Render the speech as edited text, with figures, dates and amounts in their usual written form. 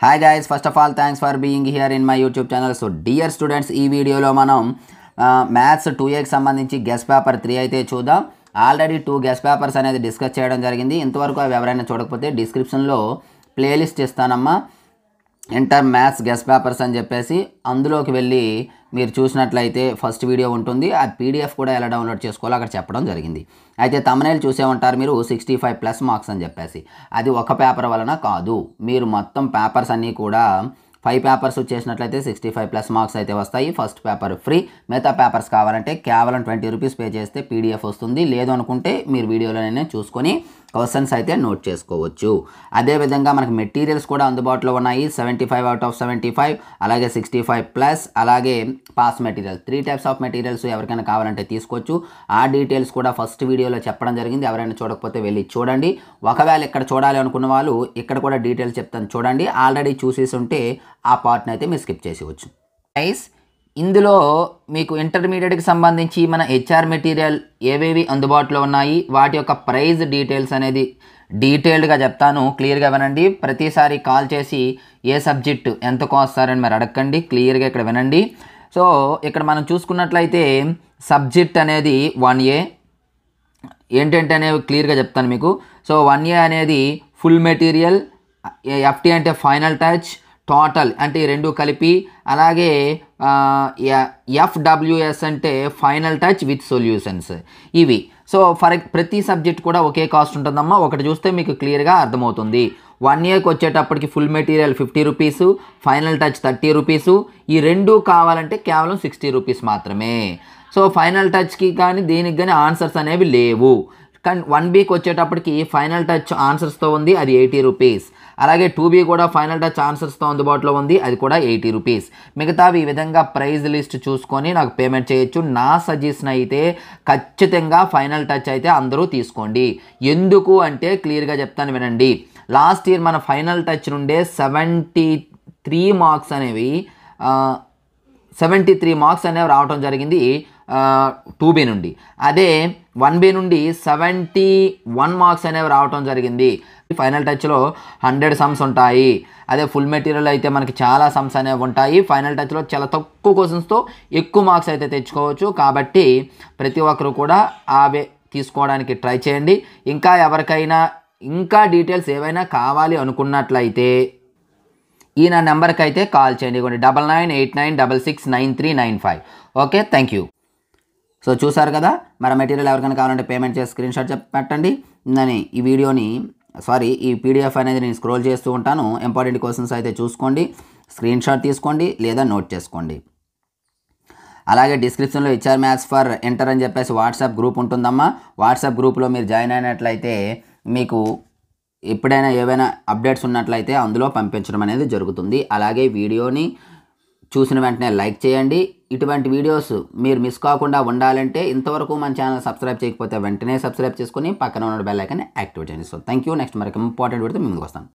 Hi guys, first of all thanks for being here in my YouTube channel. So dear students, ఈ వీడియోలో మనం maths 2A కి సంబంధించి guess paper 3 అయితే చూద్దాం. ఆల్రెడీ 2 గెస్ పేపర్స్ అనేది డిస్కస్ చేయడం జరిగింది. ఇంతవరకు అవి ఎవరైనా చూడకపోతే డిస్క్రిప్షన్లో ప్లేలిస్ట్ ఇస్తానమ్మా, ఇంటర్ మ్యాథ్స్ గెస్ పేపర్స్ అని చెప్పేసి అందులోకి వెళ్ళి మీరు చూసినట్లయితే ఫస్ట్ వీడియో ఉంటుంది. ఆ పీడిఎఫ్ కూడా ఎలా డౌన్లోడ్ చేసుకోవాలో అక్కడ చెప్పడం జరిగింది. అయితే తమ్నైల్ చూసే ఉంటారు మీరు 65+ మార్క్స్ అని చెప్పేసి. అది ఒక పేపర్ వలన కాదు, మీరు మొత్తం పేపర్స్ అన్నీ కూడా 5 పేపర్స్ చేసినట్లయితే 65+ మార్క్స్ అయితే వస్తాయి. ఫస్ట్ పేపర్ ఫ్రీ, మిగతా పేపర్స్ కావాలంటే కేవలం 20 రూపీస్ పే చేస్తే పీడిఎఫ్ వస్తుంది. లేదు అనుకుంటే మీరు వీడియోలోనే చూసుకొని క్వశ్చన్స్ అయితే నోట్ చేసుకోవచ్చు. అదేవిధంగా మనకు మెటీరియల్స్ కూడా అందుబాటులో ఉన్నాయి. 75 out of 75, అలాగే 65+, అలాగే pass material. 3 types of materials ఎవరికైనా కావాలంటే తీసుకోవచ్చు. ఆ డీటెయిల్స్ కూడా ఫస్ట్ వీడియోలో చెప్పడం జరిగింది. ఎవరైనా చూడకపోతే వెళ్ళి చూడండి. ఒకవేళ ఇక్కడ చూడాలి అనుకున్న వాళ్ళు ఇక్కడ కూడా డీటెయిల్స్ చెప్తాను చూడండి. ఆల్రెడీ చూసేసి ఉంటే ఆ పార్ట్ని అయితే మీరు స్కిప్ చేసేవచ్చు. గైస్, ఇందులో మీకు ఇంటర్మీడియట్కి సంబంధించి మన హెచ్ఆర్ మెటీరియల్ ఏవేవి అందుబాటులో ఉన్నాయి, వాటి యొక్క ప్రైస్ డీటెయిల్స్ అనేది డీటెయిల్డ్గా చెప్తాను. క్లియర్గా వినండి. ప్రతిసారి కాల్ చేసి ఏ సబ్జెక్ట్ ఎంత కోస్తారని మీరు అడగండి. క్లియర్గా ఇక్కడ వినండి. సో ఇక్కడ మనం చూసుకున్నట్లయితే సబ్జెక్ట్ అనేది 1A ఏంటంటే అనేవి క్లియర్గా చెప్తాను మీకు. సో 1A అనేది ఫుల్ మెటీరియల్, FT అంటే ఫైనల్ టచ్, టోటల్ అంటే ఈ రెండు కలిపి, అలాగే FWS అంటే ఫైనల్ టచ్ విత్ సొల్యూషన్స్. ఇవి సో ప్రతి సబ్జెక్ట్ కూడా ఒకే కాస్ట్ ఉంటుందమ్మా. ఒకటి చూస్తే మీకు క్లియర్గా అర్థమవుతుంది. 1Aకి వచ్చేటప్పటికి full material 50 rupees, final touch 30 rupees. ఈ రెండు కావాలంటే కేవలం 60 రూపీస్ మాత్రమే. సో ఫైనల్ టచ్కి కానీ దీనికి కానీ ఆన్సర్స్ అనేవి లేవు. కానీ 1Bకి వచ్చేటప్పటికి ఫైనల్ టచ్ ఆన్సర్స్తో ఉంది, అది 80 రూపీస్. అలాగే 2B కూడా ఫైనల్ టచ్ ఆన్సర్స్తో అందుబాటులో ఉంది, అది కూడా 80 రూపీస్. మిగతావి ఈ విధంగా ప్రైజ్ లిస్ట్ చూసుకొని నాకు పేమెంట్ చేయొచ్చు. నా సజెషన్ అయితే ఖచ్చితంగా ఫైనల్ టచ్ అయితే అందరూ తీసుకోండి. ఎందుకు అంటే క్లియర్గా చెప్తాను వినండి. లాస్ట్ ఇయర్ మన ఫైనల్ టచ్ నుండే 73 మార్క్స్ అనేవి 73 మార్క్స్ అనేవి రావడం జరిగింది 2B నుండి. అదే 1B నుండి 71 మార్క్స్ అనేవి రావటం జరిగింది. ఫైనల్ టచ్లో 100 సమ్స్ ఉంటాయి. అదే ఫుల్ మెటీరియల్ అయితే మనకి చాలా సమ్స్ అనేవి ఉంటాయి. ఫైనల్ టచ్లో చాలా తక్కువ క్వశ్చన్స్తో ఎక్కువ మార్క్స్ అయితే తెచ్చుకోవచ్చు. కాబట్టి ప్రతి ఒక్కరు కూడా అవే తీసుకోవడానికి ట్రై చేయండి. ఇంకా ఎవరికైనా ఇంకా డీటెయిల్స్ ఏవైనా కావాలి అనుకున్నట్లయితే ఈ నా నెంబర్కి అయితే కాల్ చేయండి. 9989669395. Okay, thank you. సో చూసారు కదా, మన మెటీరియల్ ఎవరికైనా కావాలంటే పేమెంట్ చేసి స్క్రీన్ షాట్ పెట్టండి. నేను ఈ పీడిఎఫ్ అనేది నేను స్క్రోల్ చేస్తూ ఉంటాను. ఇంపార్టెంట్ క్వశ్చన్స్ అయితే చూసుకోండి, స్క్రీన్ షాట్ తీసుకోండి లేదా నోట్ చేసుకోండి. అలాగే డిస్క్రిప్షన్లో హెచ్ఆర్ మ్యాథ్స్ ఫర్ ఇంటర్ అని చెప్పేసి వాట్సాప్ గ్రూప్ ఉంటుందమ్మా. వాట్సాప్ గ్రూప్లో మీరు జాయిన్ అయినట్లయితే మీకు ఎప్పుడైనా ఏవైనా అప్డేట్స్ ఉన్నట్లయితే అందులో పంపించడం అనేది జరుగుతుంది. అలాగే వీడియోని చూసిన వెంటనే లైక్ చేయండి. ఇటువంటి వీడియోస్ మీరు మిస్ కాకుండా ఉండాలంటే ఇంతవరకు మన ఛానల్ సబ్స్క్రైబ్ చేయకపోతే వెంటనే సబ్స్క్రైబ్ చేసుకొని పక్కన ఉన్న బెల్ ఐకాన్ యాక్టివేట్ చేయండి. So thank you. నెక్స్ట్ మరొక ఇంపార్టెంట్ వీడియోతో ముందుకు వస్తాను.